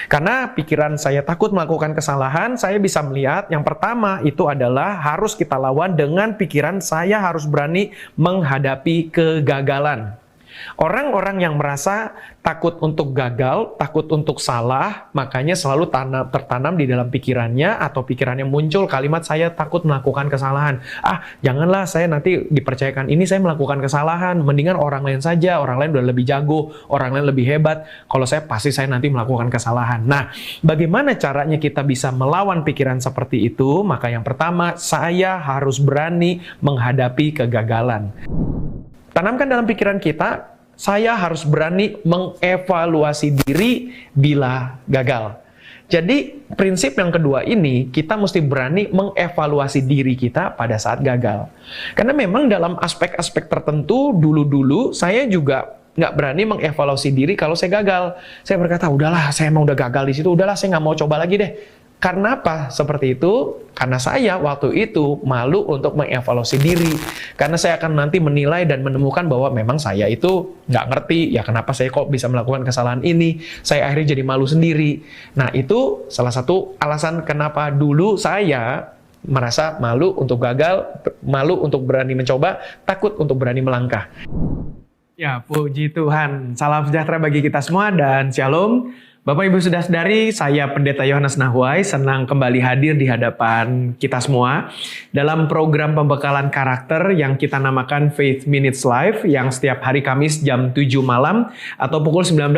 Karena pikiran saya takut melakukan kesalahan, saya bisa melihat yang pertama itu adalah harus kita lawan dengan pikiran saya harus berani menghadapi kegagalan. Orang-orang yang merasa takut untuk gagal, takut untuk salah, makanya selalu tertanam di dalam pikirannya atau pikirannya muncul kalimat saya takut melakukan kesalahan. Janganlah saya nanti dipercayakan ini saya melakukan kesalahan, mendingan orang lain saja, orang lain udah lebih jago, orang lain lebih hebat, kalau saya pasti saya nanti melakukan kesalahan. Nah, bagaimana caranya kita bisa melawan pikiran seperti itu? Maka yang pertama, saya harus berani menghadapi kegagalan. Tanamkan dalam pikiran kita, saya harus berani mengevaluasi diri bila gagal. Jadi, prinsip yang kedua ini, kita mesti berani mengevaluasi diri kita pada saat gagal. Karena memang dalam aspek-aspek tertentu, dulu-dulu saya juga nggak berani mengevaluasi diri kalau saya gagal. Saya berkata, udahlah, saya emang udah gagal di situ, udahlah, saya nggak mau coba lagi deh. Karena apa? Seperti itu, karena saya waktu itu malu untuk mengevaluasi diri. Karena saya akan nanti menilai dan menemukan bahwa memang saya itu nggak ngerti, ya kenapa saya kok bisa melakukan kesalahan ini, saya akhirnya jadi malu sendiri. Nah, itu salah satu alasan kenapa dulu saya merasa malu untuk gagal, malu untuk berani mencoba, takut untuk berani melangkah. Ya, puji Tuhan. Salam sejahtera bagi kita semua dan shalom. Bapak Ibu Saudara-saudari, saya Pendeta Yohanes Nahwai, senang kembali hadir di hadapan kita semua dalam program pembekalan karakter yang kita namakan Faith Minutes Live, yang setiap hari Kamis jam 7 malam atau pukul 19.00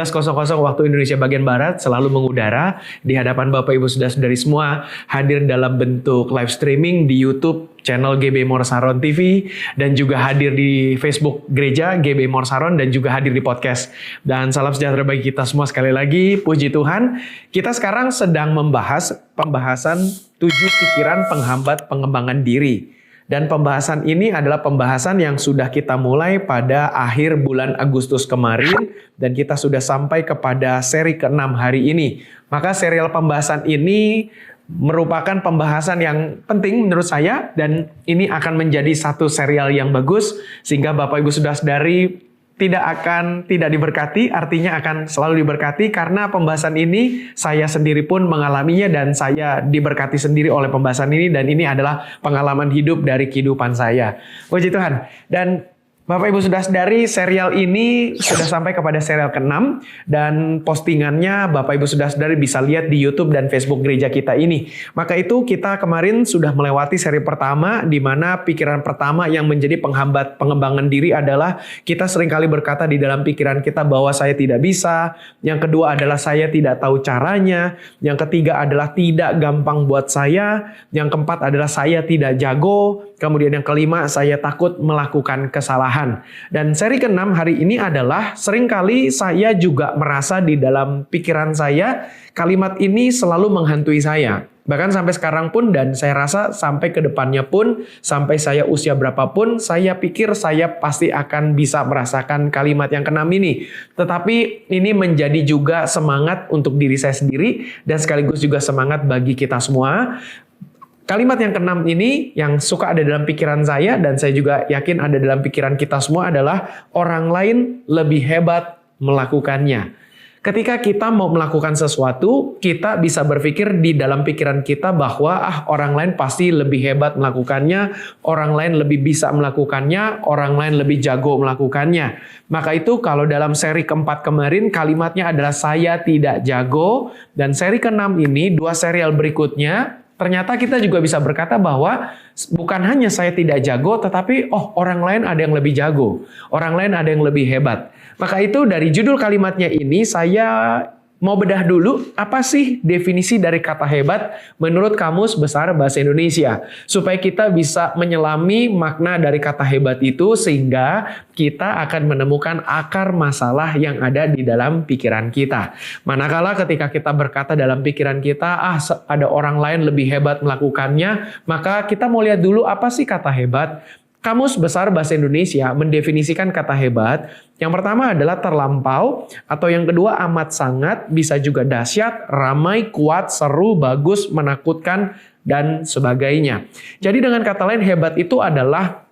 waktu Indonesia bagian Barat selalu mengudara di hadapan Bapak Ibu Saudara-saudari semua, hadir dalam bentuk live streaming di YouTube channel GB Morsaron TV, dan juga hadir di Facebook Gereja GB Morsaron, dan juga hadir di podcast. Dan salam sejahtera bagi kita semua sekali lagi, puji Tuhan. Kita sekarang sedang membahas pembahasan 7 pikiran penghambat pengembangan diri. Dan pembahasan ini adalah pembahasan yang sudah kita mulai pada akhir bulan Agustus kemarin, dan kita sudah sampai kepada seri ke-6 hari ini. Maka serial pembahasan ini merupakan pembahasan yang penting menurut saya, dan ini akan menjadi satu serial yang bagus sehingga Bapak Ibu Saudara-saudari tidak diberkati, artinya akan selalu diberkati karena pembahasan ini saya sendiri pun mengalaminya dan saya diberkati sendiri oleh pembahasan ini, dan ini adalah pengalaman hidup dari kehidupan saya. Puji Tuhan. Dan Bapak Ibu Saudara-saudari, serial ini sudah sampai kepada serial ke-6 dan postingannya Bapak Ibu Saudara-saudari bisa lihat di YouTube dan Facebook gereja kita ini. Maka itu kita kemarin sudah melewati seri pertama, di mana pikiran pertama yang menjadi penghambat pengembangan diri adalah kita seringkali berkata di dalam pikiran kita bahwa saya tidak bisa. Yang kedua adalah saya tidak tahu caranya. Yang ketiga adalah tidak gampang buat saya. Yang keempat adalah saya tidak jago. Kemudian yang kelima, saya takut melakukan kesalahan. Dan seri ke-6 hari ini adalah seringkali saya juga merasa di dalam pikiran saya, kalimat ini selalu menghantui saya. Bahkan sampai sekarang pun, dan saya rasa sampai ke depannya pun, sampai saya usia berapapun, saya pikir saya pasti akan bisa merasakan kalimat yang ke-6 ini. Tetapi ini menjadi juga semangat untuk diri saya sendiri, dan sekaligus juga semangat bagi kita semua. Kalimat yang ke-6 ini yang suka ada dalam pikiran saya, dan saya juga yakin ada dalam pikiran kita semua, adalah orang lain lebih hebat melakukannya. Ketika kita mau melakukan sesuatu, kita bisa berpikir di dalam pikiran kita bahwa orang lain pasti lebih hebat melakukannya, orang lain lebih bisa melakukannya, orang lain lebih jago melakukannya. Maka itu kalau dalam seri keempat kemarin kalimatnya adalah saya tidak jago, dan seri ke-6 ini, 2 serial berikutnya, ternyata kita juga bisa berkata bahwa bukan hanya saya tidak jago, tetapi orang lain ada yang lebih jago. Orang lain ada yang lebih hebat. Maka itu dari judul kalimatnya ini saya mau bedah dulu apa sih definisi dari kata hebat menurut Kamus Besar Bahasa Indonesia. Supaya kita bisa menyelami makna dari kata hebat itu sehingga kita akan menemukan akar masalah yang ada di dalam pikiran kita. Manakala ketika kita berkata dalam pikiran kita, ada orang lain lebih hebat melakukannya, maka kita mau lihat dulu apa sih kata hebat. Kamus Besar Bahasa Indonesia mendefinisikan kata hebat. Yang pertama adalah terlampau, atau yang kedua amat sangat, bisa juga dahsyat, ramai, kuat, seru, bagus, menakutkan, dan sebagainya. Jadi dengan kata lain, hebat itu adalah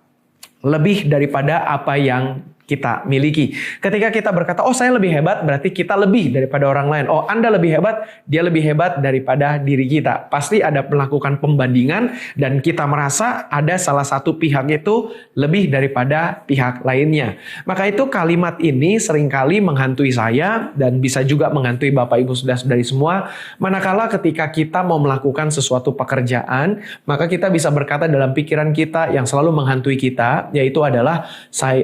lebih daripada apa yang kita miliki. Ketika kita berkata, oh saya lebih hebat, berarti kita lebih daripada orang lain. Oh Anda lebih hebat, dia lebih hebat daripada diri kita. Pasti ada melakukan pembandingan dan kita merasa ada salah satu pihak itu lebih daripada pihak lainnya. Maka itu kalimat ini seringkali menghantui saya dan bisa juga menghantui Bapak Ibu Saudara-saudari semua. Manakala ketika kita mau melakukan sesuatu pekerjaan, maka kita bisa berkata dalam pikiran kita yang selalu menghantui kita, yaitu adalah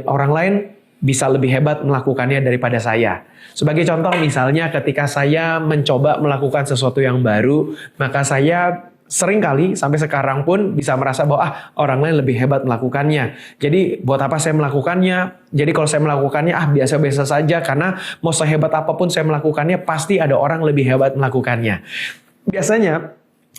orang lain bisa lebih hebat melakukannya daripada saya. Sebagai contoh misalnya ketika saya mencoba melakukan sesuatu yang baru, maka saya seringkali sampai sekarang pun bisa merasa bahwa orang lain lebih hebat melakukannya. Jadi buat apa saya melakukannya? Jadi kalau saya melakukannya biasa-biasa saja, karena mau sehebat apapun saya melakukannya pasti ada orang lebih hebat melakukannya. Biasanya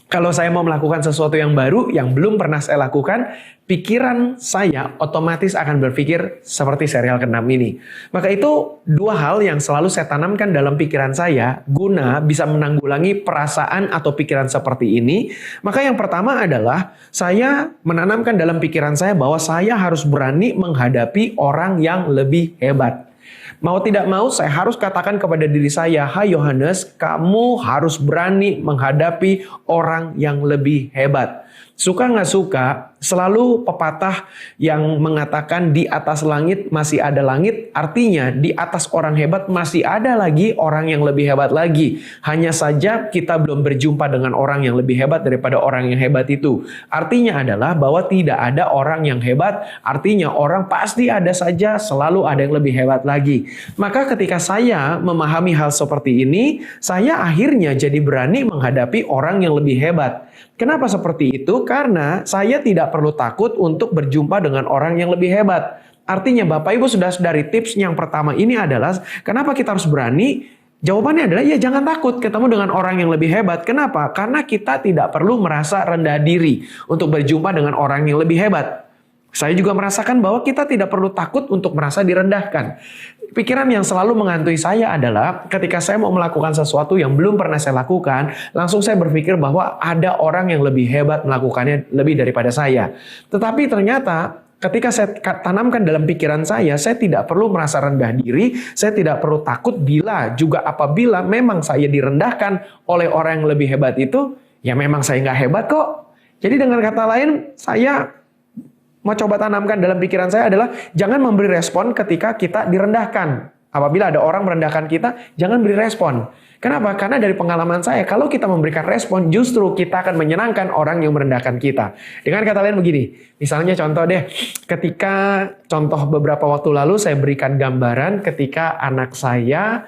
kalau saya mau melakukan sesuatu yang baru, yang belum pernah saya lakukan, pikiran saya otomatis akan berpikir seperti serial ke-6 ini. Maka itu dua hal yang selalu saya tanamkan dalam pikiran saya, guna bisa menanggulangi perasaan atau pikiran seperti ini. Maka yang pertama adalah, saya menanamkan dalam pikiran saya bahwa saya harus berani menghadapi orang yang lebih hebat. Mau tidak mau saya harus katakan kepada diri saya, hai Yohanes, kamu harus berani menghadapi orang yang lebih hebat. Suka nggak suka, selalu pepatah yang mengatakan di atas langit masih ada langit, artinya di atas orang hebat masih ada lagi orang yang lebih hebat lagi. Hanya saja kita belum berjumpa dengan orang yang lebih hebat daripada orang yang hebat itu. Artinya adalah bahwa tidak ada orang yang hebat, artinya orang pasti ada saja, selalu ada yang lebih hebat lagi. Maka ketika saya memahami hal seperti ini, saya akhirnya jadi berani menghadapi orang yang lebih hebat. Kenapa seperti itu? Karena saya tidak perlu takut untuk berjumpa dengan orang yang lebih hebat. Artinya Bapak Ibu Saudara-saudari, tips yang pertama ini adalah, kenapa kita harus berani? Jawabannya adalah, ya jangan takut ketemu dengan orang yang lebih hebat. Kenapa? Karena kita tidak perlu merasa rendah diri untuk berjumpa dengan orang yang lebih hebat. Saya juga merasakan bahwa kita tidak perlu takut untuk merasa direndahkan. Pikiran yang selalu menghantui saya adalah ketika saya mau melakukan sesuatu yang belum pernah saya lakukan, langsung saya berpikir bahwa ada orang yang lebih hebat melakukannya lebih daripada saya. Tetapi ternyata ketika saya tanamkan dalam pikiran saya tidak perlu merasa rendah diri, saya tidak perlu takut bila juga apabila memang saya direndahkan oleh orang yang lebih hebat itu, ya memang saya nggak hebat kok. Jadi dengan kata lain, saya mau coba tanamkan dalam pikiran saya adalah jangan memberi respon ketika kita direndahkan. Apabila ada orang merendahkan kita, jangan beri respon. Kenapa? Karena dari pengalaman saya, kalau kita memberikan respon, justru kita akan menyenangkan orang yang merendahkan kita. Dengan kata lain begini, misalnya contoh deh, contoh beberapa waktu lalu saya berikan gambaran ketika anak saya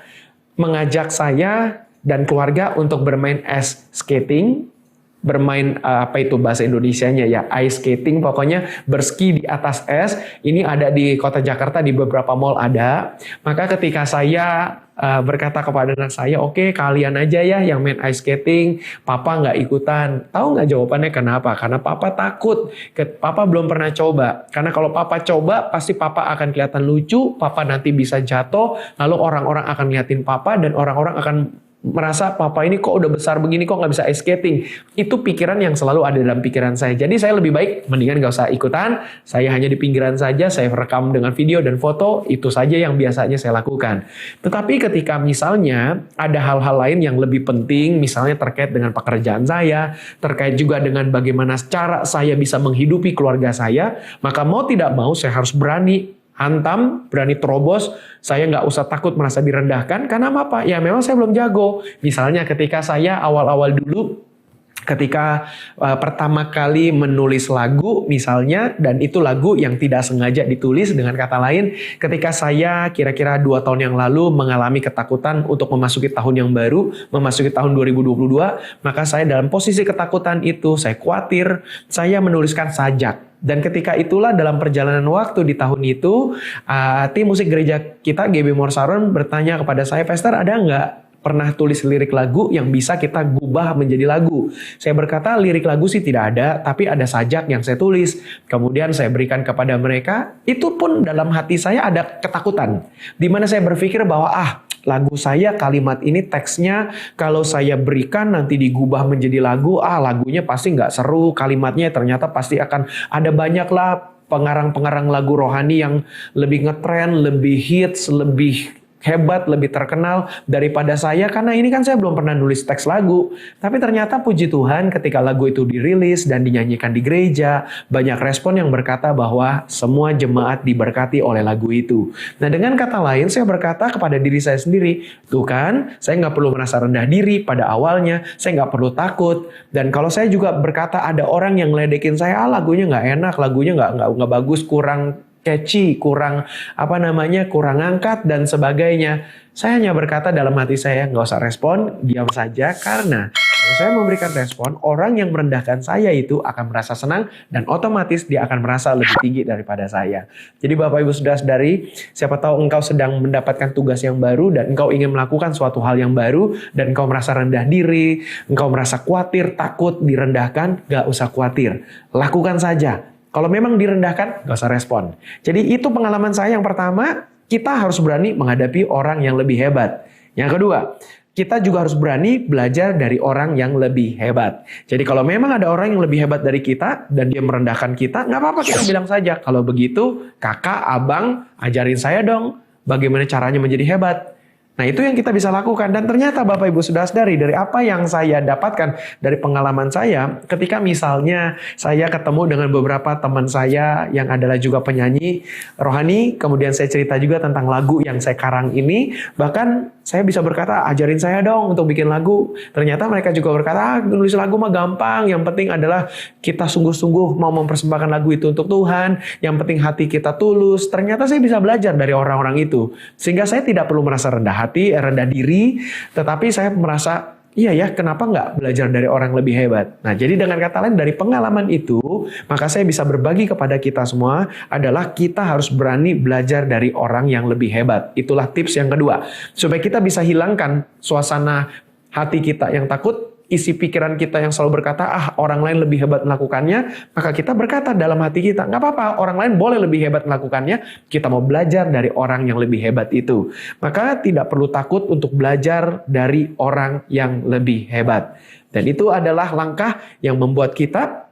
mengajak saya dan keluarga untuk bermain ice skating. Bermain apa itu bahasa Indonesianya ya, ice skating, pokoknya berski di atas es. Ini ada di kota Jakarta, di beberapa mall ada. Maka ketika saya berkata kepada anak saya, oke, kalian aja ya yang main ice skating, papa nggak ikutan. Tahu nggak jawabannya kenapa? Karena papa takut, papa belum pernah coba. Karena kalau papa coba, pasti papa akan kelihatan lucu, papa nanti bisa jatuh, lalu orang-orang akan liatin papa dan orang-orang akan merasa papa ini kok udah besar begini kok nggak bisa ice skating. Itu pikiran yang selalu ada dalam pikiran saya. Jadi saya lebih baik mendingan nggak usah ikutan. Saya hanya di pinggiran saja, saya rekam dengan video dan foto, itu saja yang biasanya saya lakukan. Tetapi ketika misalnya ada hal-hal lain yang lebih penting, misalnya terkait dengan pekerjaan saya, terkait juga dengan bagaimana cara saya bisa menghidupi keluarga saya, maka mau tidak mau saya harus berani hantam, berani terobos. Saya nggak usah takut merasa direndahkan. Karena apa? Ya memang saya belum jago. Misalnya ketika saya awal-awal dulu, ketika pertama kali menulis lagu misalnya, dan itu lagu yang tidak sengaja ditulis, dengan kata lain, ketika saya kira-kira 2 tahun yang lalu mengalami ketakutan untuk memasuki tahun yang baru, memasuki tahun 2022, maka saya dalam posisi ketakutan itu, saya khawatir, saya menuliskan sajak. Dan ketika itulah dalam perjalanan waktu di tahun itu, tim musik gereja kita, GB Morsaron, bertanya kepada saya, Pastor ada nggak pernah tulis lirik lagu yang bisa kita gubah menjadi lagu. Saya berkata lirik lagu sih tidak ada, tapi ada sajak yang saya tulis. Kemudian saya berikan kepada mereka, itu pun dalam hati saya ada ketakutan. Di mana saya berpikir bahwa lagu saya kalimat ini teksnya kalau saya berikan nanti digubah menjadi lagu, lagunya pasti nggak seru, kalimatnya ternyata pasti akan ada banyak lah pengarang-pengarang lagu rohani yang lebih ngetren, lebih hits, lebih hebat, lebih terkenal daripada saya, karena ini kan saya belum pernah nulis teks lagu. Tapi ternyata puji Tuhan ketika lagu itu dirilis dan dinyanyikan di gereja, banyak respon yang berkata bahwa semua jemaat diberkati oleh lagu itu. Nah, dengan kata lain saya berkata kepada diri saya sendiri, tuh kan, saya nggak perlu merasa rendah diri pada awalnya, saya nggak perlu takut. Dan kalau saya juga berkata ada orang yang ngeledekin saya, lagunya nggak enak, lagunya nggak bagus, kurang catchy, kurang kurang angkat dan sebagainya. Saya hanya berkata dalam hati saya, nggak usah respon, diam saja, karena kalau saya memberikan respon, orang yang merendahkan saya itu akan merasa senang dan otomatis dia akan merasa lebih tinggi daripada saya. Jadi Bapak Ibu Saudara-saudari, siapa tahu engkau sedang mendapatkan tugas yang baru dan engkau ingin melakukan suatu hal yang baru dan engkau merasa rendah diri, engkau merasa khawatir, takut direndahkan, nggak usah khawatir, lakukan saja. Kalau memang direndahkan, gak usah respon. Jadi itu pengalaman saya yang pertama, kita harus berani menghadapi orang yang lebih hebat. Yang kedua, kita juga harus berani belajar dari orang yang lebih hebat. Jadi kalau memang ada orang yang lebih hebat dari kita, dan dia merendahkan kita, gak apa-apa, kita bilang saja. Kalau begitu, kakak, abang, ajarin saya dong bagaimana caranya menjadi hebat. Nah, itu yang kita bisa lakukan. Dan ternyata Bapak Ibu Saudara-saudari, dari apa yang saya dapatkan dari pengalaman saya, ketika misalnya saya ketemu dengan beberapa teman saya yang adalah juga penyanyi rohani, kemudian saya cerita juga tentang lagu yang saya karang ini, bahkan saya bisa berkata, ajarin saya dong untuk bikin lagu. Ternyata mereka juga berkata, nulis lagu mah gampang, yang penting adalah kita sungguh-sungguh mau mempersembahkan lagu itu untuk Tuhan, yang penting hati kita tulus. Ternyata saya bisa belajar dari orang-orang itu. Sehingga saya tidak perlu merasa rendah diri, tetapi saya merasa, iya ya, kenapa nggak belajar dari orang lebih hebat? Nah, jadi dengan kata lain, dari pengalaman itu, maka saya bisa berbagi kepada kita semua adalah kita harus berani belajar dari orang yang lebih hebat. Itulah tips yang kedua. Supaya kita bisa hilangkan suasana hati kita yang takut, isi pikiran kita yang selalu berkata, orang lain lebih hebat melakukannya, maka kita berkata dalam hati kita, nggak apa-apa, orang lain boleh lebih hebat melakukannya, kita mau belajar dari orang yang lebih hebat itu. Maka tidak perlu takut untuk belajar dari orang yang lebih hebat. Dan itu adalah langkah yang membuat kita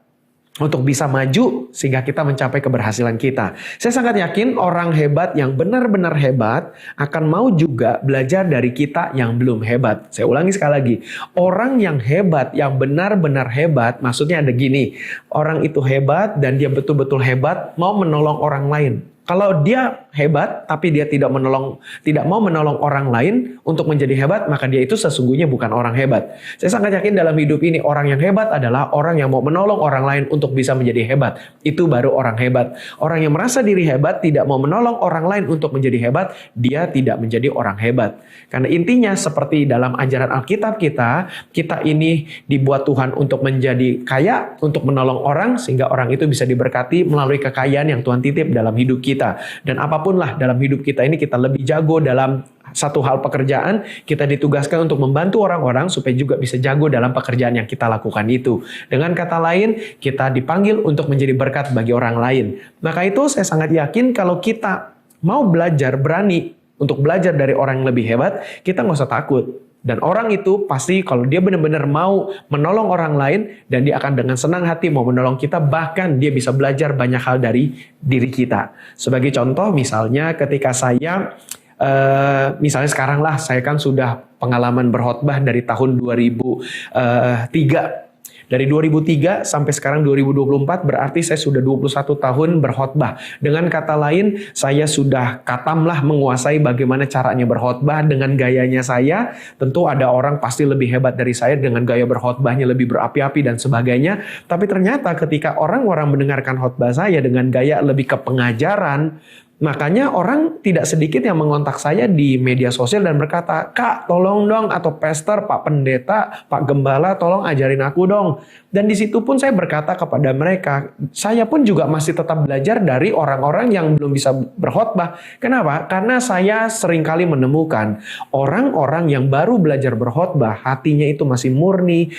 untuk bisa maju sehingga kita mencapai keberhasilan kita. Saya sangat yakin orang hebat yang benar-benar hebat akan mau juga belajar dari kita yang belum hebat. Saya ulangi sekali lagi. Orang yang hebat, yang benar-benar hebat, maksudnya ada gini. Orang itu hebat dan dia betul-betul hebat mau menolong orang lain. Kalau dia hebat, tapi dia tidak mau menolong orang lain untuk menjadi hebat, maka dia itu sesungguhnya bukan orang hebat. Saya sangat yakin dalam hidup ini, orang yang hebat adalah orang yang mau menolong orang lain untuk bisa menjadi hebat. Itu baru orang hebat. Orang yang merasa diri hebat, tidak mau menolong orang lain untuk menjadi hebat, dia tidak menjadi orang hebat. Karena intinya seperti dalam ajaran Alkitab kita ini dibuat Tuhan untuk menjadi kaya, untuk menolong orang, sehingga orang itu bisa diberkati melalui kekayaan yang Tuhan titip dalam hidup kita. Dan apapun lah dalam hidup kita ini, kita lebih jago dalam satu hal pekerjaan, kita ditugaskan untuk membantu orang-orang supaya juga bisa jago dalam pekerjaan yang kita lakukan itu. Dengan kata lain, kita dipanggil untuk menjadi berkat bagi orang lain. Maka itu saya sangat yakin kalau kita mau belajar, berani untuk belajar dari orang yang lebih hebat, kita nggak usah takut. Dan orang itu pasti kalau dia benar-benar mau menolong orang lain, dan dia akan dengan senang hati mau menolong kita, bahkan dia bisa belajar banyak hal dari diri kita. Sebagai contoh, misalnya ketika saya, misalnya sekarang lah, saya kan sudah pengalaman berkhotbah dari tahun 2003. Dari 2003 sampai sekarang 2024 berarti saya sudah 21 tahun berkhotbah. Dengan kata lain, saya sudah katamlah menguasai bagaimana caranya berkhotbah dengan gayanya saya. Tentu ada orang pasti lebih hebat dari saya dengan gaya berkhotbahnya lebih berapi-api dan sebagainya. Tapi ternyata ketika orang-orang mendengarkan khotbah saya dengan gaya lebih ke pengajaran, Makanya orang tidak sedikit yang mengontak saya di media sosial dan berkata, "Kak, tolong dong," atau "Pastor, Pak Pendeta, Pak Gembala, tolong ajarin aku dong." Dan di situ pun saya berkata kepada mereka, saya pun juga masih tetap belajar dari orang-orang yang belum bisa berkhotbah. Kenapa? Karena saya seringkali menemukan orang-orang yang baru belajar berkhotbah, hatinya itu masih murni,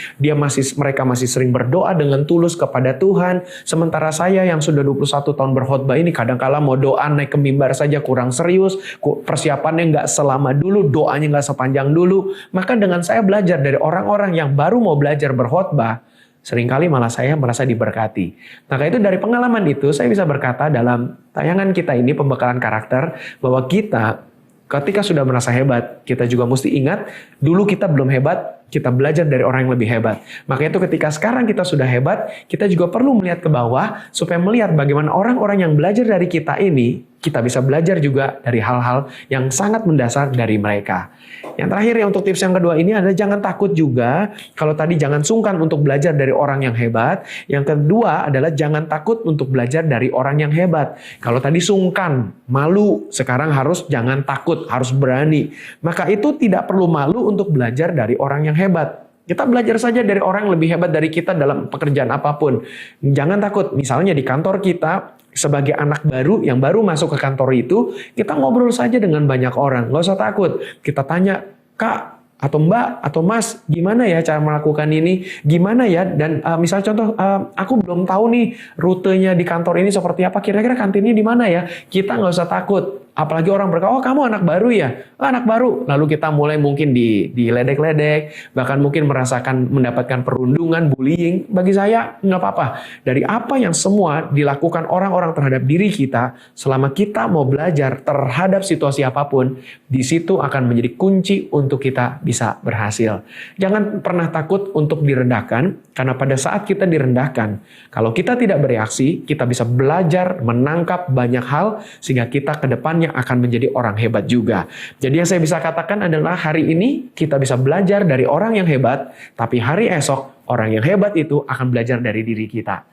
mereka masih sering berdoa dengan tulus kepada Tuhan. Sementara saya yang sudah 21 tahun berkhotbah ini kadang-kala mau doa naik ke mimbar saja kurang serius, persiapannya nggak selama dulu, doanya nggak sepanjang dulu. Maka dengan saya belajar dari orang-orang yang baru mau belajar berkhotbah, seringkali malah saya merasa diberkati. Maka itu dari pengalaman itu saya bisa berkata dalam tayangan kita ini pembekalan karakter bahwa kita ketika sudah merasa hebat, kita juga mesti ingat dulu kita belum hebat, kita belajar dari orang yang lebih hebat. Maka itu ketika sekarang kita sudah hebat, kita juga perlu melihat ke bawah supaya melihat bagaimana orang-orang yang belajar dari kita ini, kita bisa belajar juga dari hal-hal yang sangat mendasar dari mereka. Yang terakhir ya untuk tips yang kedua ini adalah jangan takut juga. Kalau tadi jangan sungkan untuk belajar dari orang yang hebat. Yang kedua adalah jangan takut untuk belajar dari orang yang hebat. Kalau tadi sungkan, malu, sekarang harus jangan takut, harus berani. Maka itu tidak perlu malu untuk belajar dari orang yang hebat. Kita belajar saja dari orang yang lebih hebat dari kita dalam pekerjaan apapun. Jangan takut, misalnya di kantor kita, sebagai anak baru yang baru masuk ke kantor itu, kita ngobrol saja dengan banyak orang. Nggak usah takut. Kita tanya, "Kak, atau Mbak, atau Mas, gimana ya cara melakukan ini? Gimana ya?" Dan misal contoh, "Aku belum tahu nih rutenya di kantor ini seperti apa. Kira-kira kantinnya di mana ya?" Kita nggak usah takut. Apalagi orang berkata, "Oh, kamu anak baru ya?" "Oh, anak baru." Lalu kita mulai mungkin diledek-ledek, bahkan mungkin mendapatkan perundungan, bullying. Bagi saya, nggak apa-apa. Dari apa yang semua dilakukan orang-orang terhadap diri kita, selama kita mau belajar terhadap situasi apapun, di situ akan menjadi kunci untuk kita bisa berhasil. Jangan pernah takut untuk direndahkan, karena pada saat kita direndahkan, kalau kita tidak bereaksi, kita bisa belajar menangkap banyak hal, sehingga kita ke depannya akan menjadi orang hebat juga. Jadi yang saya bisa katakan adalah hari ini kita bisa belajar dari orang yang hebat, tapi hari esok orang yang hebat itu akan belajar dari diri kita.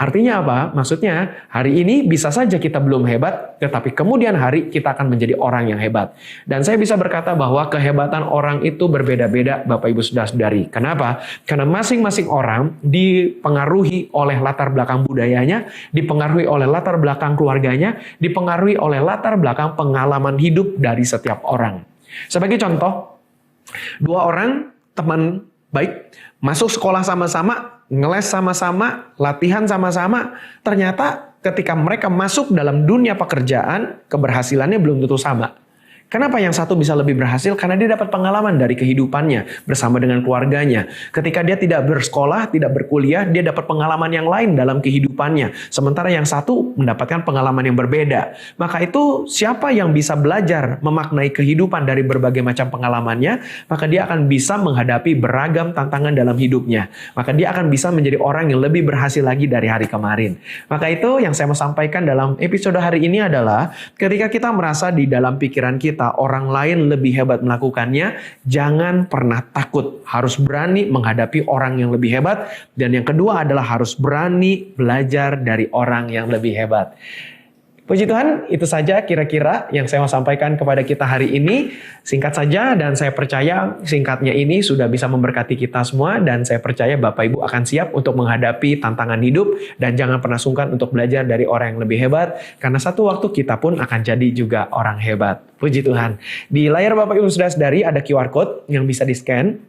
Artinya apa? Maksudnya hari ini bisa saja kita belum hebat, tetapi kemudian hari kita akan menjadi orang yang hebat. Dan saya bisa berkata bahwa kehebatan orang itu berbeda-beda, Bapak Ibu Saudara-saudari. Kenapa? Karena masing-masing orang dipengaruhi oleh latar belakang budayanya, dipengaruhi oleh latar belakang keluarganya, dipengaruhi oleh latar belakang pengalaman hidup dari setiap orang. Sebagai contoh, dua orang teman baik masuk sekolah sama-sama, ngeles sama-sama, latihan sama-sama, ternyata ketika mereka masuk dalam dunia pekerjaan, keberhasilannya belum tentu sama. Kenapa yang satu bisa lebih berhasil? Karena dia dapat pengalaman dari kehidupannya bersama dengan keluarganya. Ketika dia tidak bersekolah, tidak berkuliah, dia dapat pengalaman yang lain dalam kehidupannya. Sementara yang satu mendapatkan pengalaman yang berbeda. Maka itu siapa yang bisa belajar memaknai kehidupan dari berbagai macam pengalamannya, maka dia akan bisa menghadapi beragam tantangan dalam hidupnya. Maka dia akan bisa menjadi orang yang lebih berhasil lagi dari hari kemarin. Maka itu yang saya mau sampaikan dalam episode hari ini adalah ketika kita merasa di dalam pikiran kita orang lain lebih hebat melakukannya, jangan pernah takut. Harus berani menghadapi orang yang lebih hebat. Dan yang kedua adalah harus berani belajar dari orang yang lebih hebat. Puji Tuhan, itu saja kira-kira yang saya mau sampaikan kepada kita hari ini. Singkat saja, dan saya percaya singkatnya ini sudah bisa memberkati kita semua. Dan saya percaya Bapak Ibu akan siap untuk menghadapi tantangan hidup. Dan jangan pernah sungkan untuk belajar dari orang yang lebih hebat. Karena satu waktu kita pun akan jadi juga orang hebat. Puji Tuhan. Di layar Bapak Ibu Saudara-saudari ada QR Code yang bisa di-scan.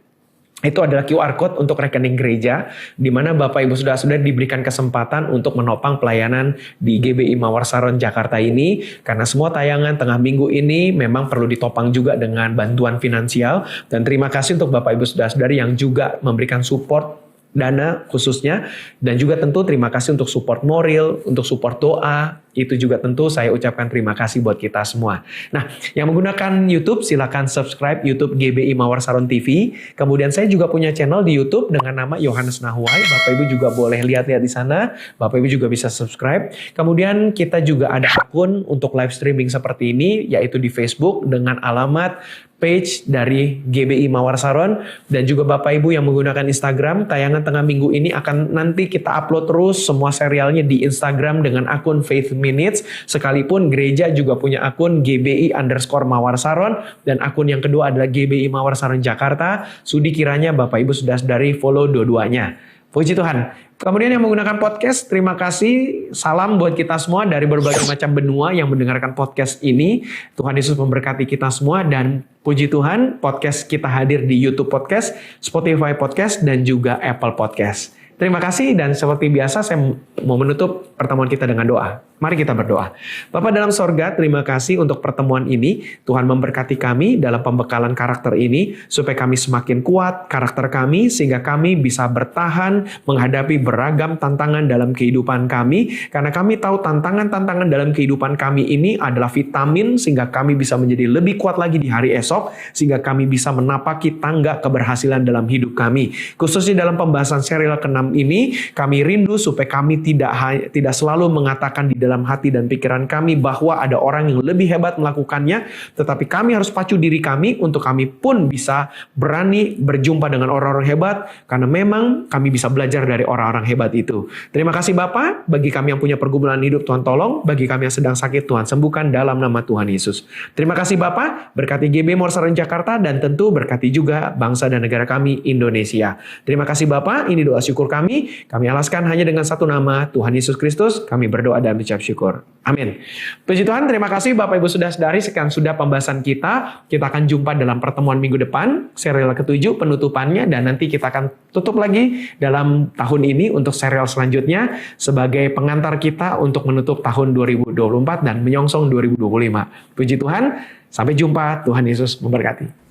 Itu adalah QR Code untuk rekening gereja, di mana Bapak Ibu Saudara-saudari diberikan kesempatan untuk menopang pelayanan di GBI Mawar Saron Jakarta ini. Karena semua tayangan tengah minggu ini memang perlu ditopang juga dengan bantuan finansial. Dan terima kasih untuk Bapak Ibu Saudara-saudari yang juga memberikan support dana khususnya. Dan juga tentu terima kasih untuk support moral, untuk support doa. Itu juga tentu saya ucapkan terima kasih buat kita semua. Nah, yang menggunakan YouTube silakan subscribe YouTube GBI Mawar Saron TV. Kemudian saya juga punya channel di YouTube dengan nama Yohanes Nahuai. Bapak Ibu juga boleh lihat-lihat di sana. Bapak Ibu juga bisa subscribe. Kemudian kita juga ada akun untuk live streaming seperti ini, yaitu di Facebook dengan alamat page dari GBI Mawar Saron, dan juga Bapak Ibu yang menggunakan Instagram. Tayangan tengah minggu ini akan nanti kita upload terus semua serialnya di Instagram dengan akun Faith Minutes, sekalipun gereja juga punya akun GBI_Mawar Saron, dan akun yang kedua adalah GBI Mawar Saron Jakarta. Sudi kiranya Bapak Ibu sudah dari follow dua-duanya. Puji Tuhan. Kemudian yang menggunakan podcast, terima kasih. Salam buat kita semua dari berbagai macam benua yang mendengarkan podcast ini. Tuhan Yesus memberkati kita semua, dan puji Tuhan, podcast kita hadir di YouTube Podcast, Spotify Podcast, dan juga Apple Podcast. Terima kasih, dan seperti biasa saya mau menutup pertemuan kita dengan doa. Mari kita berdoa. Bapa dalam sorga, terima kasih untuk pertemuan ini. Tuhan memberkati kami dalam pembekalan karakter ini, supaya kami semakin kuat karakter kami, sehingga kami bisa bertahan menghadapi beragam tantangan dalam kehidupan kami. Karena kami tahu tantangan-tantangan dalam kehidupan kami ini adalah vitamin, sehingga kami bisa menjadi lebih kuat lagi di hari esok, sehingga kami bisa menapaki tangga keberhasilan dalam hidup kami. Khususnya dalam pembahasan serial ke-6 ini, kami rindu supaya kami tidak selalu mengatakan di dalam hati dan pikiran kami bahwa ada orang yang lebih hebat melakukannya, tetapi kami harus pacu diri kami untuk kami pun bisa berani berjumpa dengan orang-orang hebat, karena memang kami bisa belajar dari orang-orang hebat itu. Terima kasih Bapa, bagi kami yang punya pergumulan hidup Tuhan tolong, bagi kami yang sedang sakit Tuhan sembuhkan dalam nama Tuhan Yesus. Terima kasih Bapa, berkati GBI Mawar Saron Jakarta, dan tentu berkati juga bangsa dan negara kami Indonesia. Terima kasih Bapa, ini doa syukur kami alaskan hanya dengan satu nama, Tuhan Yesus Kristus. Kami berdoa dan mengucap syukur. Amin. Puji Tuhan, terima kasih Bapak Ibu Saudara-saudari, sekian sudah pembahasan kita. Kita akan jumpa dalam pertemuan minggu depan, serial ke-7 penutupannya, dan nanti kita akan tutup lagi dalam tahun ini untuk serial selanjutnya sebagai pengantar kita untuk menutup tahun 2024 dan menyongsong 2025. Puji Tuhan, sampai jumpa. Tuhan Yesus memberkati.